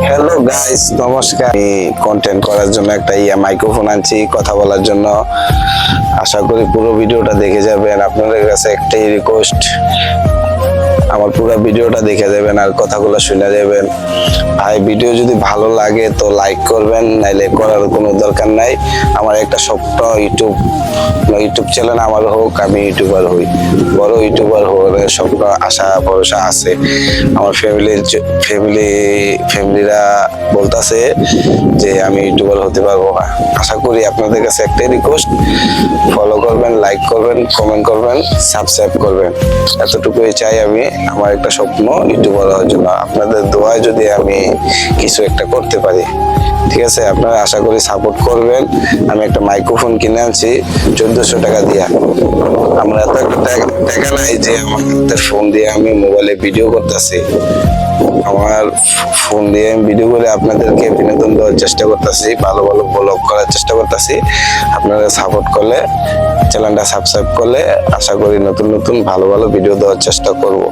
Hello guys, নমস্কার। আমি content করার জন্য একটা মাইক্রোফোন আনছি কথা বলার জন্য। আশা করি পুরো ভিডিওটা দেখে যাবেন। আপনাদের কাছে একটাই রিকোয়েস্ট, আমার পুরো ভিডিওটা দেখে যাবেন আর কথাগুলো শুনে যাবেন। ভাই ভিডিও যদি ভালো লাগে তো লাইক করবেন, নাইলে করার কোনো দরকার নাই। আমার একটা স্বপ্ন ইউটিউব চ্যানেল আমার হোক, আমি ইউটিউবার হই, বড় ইউটিউবার হওয়ার স্বপ্ন আশা ভরসা আছে। আমার ফ্যামিলিরা বলতেছে যে আমি ইউটিউবার হতে পারবো না। আশা করি আপনাদের কাছে একটাই রিকোয়েস্ট, ফলো করবেন, লাইক করবেন, কমেন্ট করবেন, সাবস্ক্রাইব করবেন। এতটুকুই চাই আমি। আমার একটা স্বপ্ন ইউটিউবার হওয়ার জন্য আপনাদের দোয়ায় যদি আমি কিছু একটা করতে পারি, ঠিক আছে? আপনারা আশা করি সাপোর্ট করবেন। আমি একটা মাইক্রোফোন কিনে আনছি 1400 টাকা দিয়া। আমরা এত একটা টাকা নাই যে আমাদের ফোন দিয়ে আমি মোবাইলে ভিডিও করতেছি। আমার ফোন দিয়ে আমি ভিডিও করে আপনাদেরকে বিনোদন দেওয়ার চেষ্টা করতেছি, ভালো ভালো ব্লগ করার চেষ্টা করতেছি। আপনারা সাপোর্ট করলে, চ্যানেলটা সাবস্ক্রাইব করলে আশা করি নতুন নতুন ভালো ভালো ভিডিও দেওয়ার চেষ্টা করব।